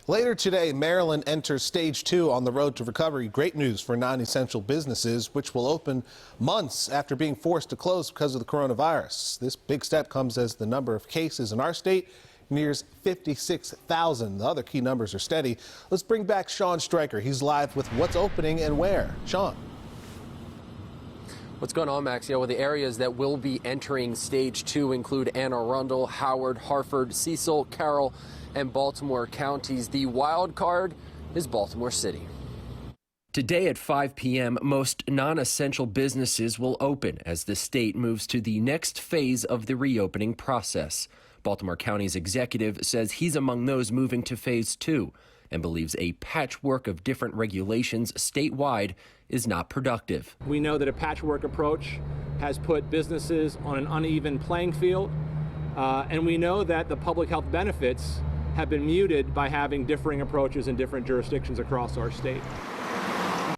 Later today, Maryland enters stage 2 on the road to recovery. Great news for non-essential businesses, which will open months after being forced to close because of the coronavirus. This big step comes as the number of cases in our state nears 56,000. The other key numbers are steady. Let's bring back Sean Stryker. He's live with what's opening and where. Sean. What's going on, Max? Well, the areas that will be entering stage 2 include Anne Arundel, Howard, Harford, Cecil, Carroll, and Baltimore counties. The wild card is Baltimore City. Today at 5 p.m., most non-essential businesses will open as the state moves to the next phase of the reopening process. Baltimore County's executive says he's among those moving to phase 2 and believes a patchwork of different regulations statewide is not productive. We know that a patchwork approach has put businesses on an uneven playing field, and we know that the public health benefits have been muted by having differing approaches in different jurisdictions across our state.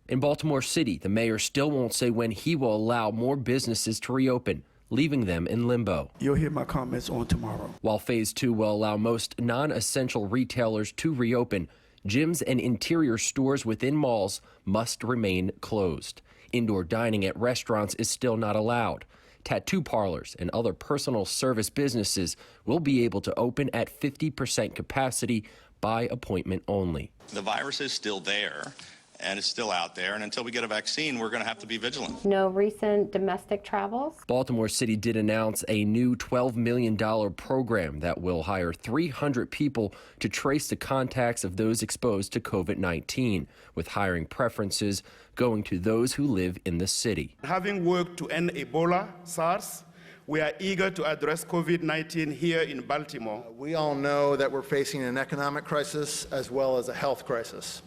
In Baltimore City, the mayor still won't say when he will allow more businesses to reopen, leaving them in limbo. You'll hear my comments on tomorrow. While phase 2 will allow most non-essential retailers to reopen, gyms and interior stores within malls must remain closed. Indoor dining at restaurants is still not allowed. Tattoo parlors and other personal service businesses will be able to open at 50% capacity by appointment only. The virus is still there, and it's still out there, and until we get a vaccine, we're going to have to be vigilant. No recent domestic travels. Baltimore City did announce a new $12 million program that will hire 300 people to trace the contacts of those exposed to COVID-19, with hiring preferences going to those who live in the city. Having worked to end Ebola, SARS, we are eager to address COVID-19 here in Baltimore. We all know that we're facing an economic crisis as well as a health crisis.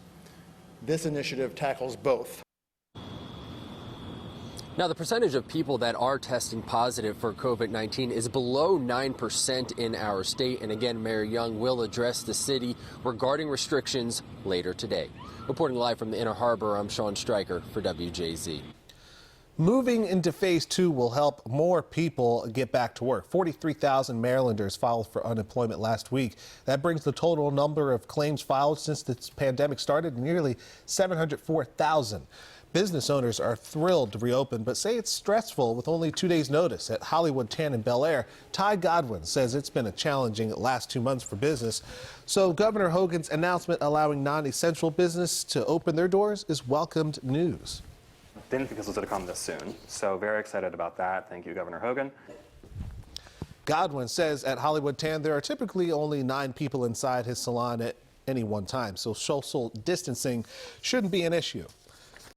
This initiative tackles both. Now, the percentage of people that are testing positive for COVID-19 is below 9% in our state. And again, Mayor Young will address the city regarding restrictions later today. Reporting live from the Inner Harbor, I'm Sean Stryker for WJZ. Moving into phase 2 will help more people get back to work. 43,000 Marylanders filed for unemployment last week. That brings the total number of claims filed since the pandemic started to nearly 704,000. Business owners are thrilled to reopen, but say it's stressful with only 2 days' notice. At Hollywood Tan in Bel Air, Ty Godwin says it's been a challenging last 2 months for business. So Governor Hogan's announcement allowing non-essential business to open their doors is welcomed news. Didn't think this was going to come this soon, so very excited about that. Thank you, Governor Hogan. Godwin says at Hollywood Tan there are typically only 9 people inside his salon at any one time, so social distancing shouldn't be an issue.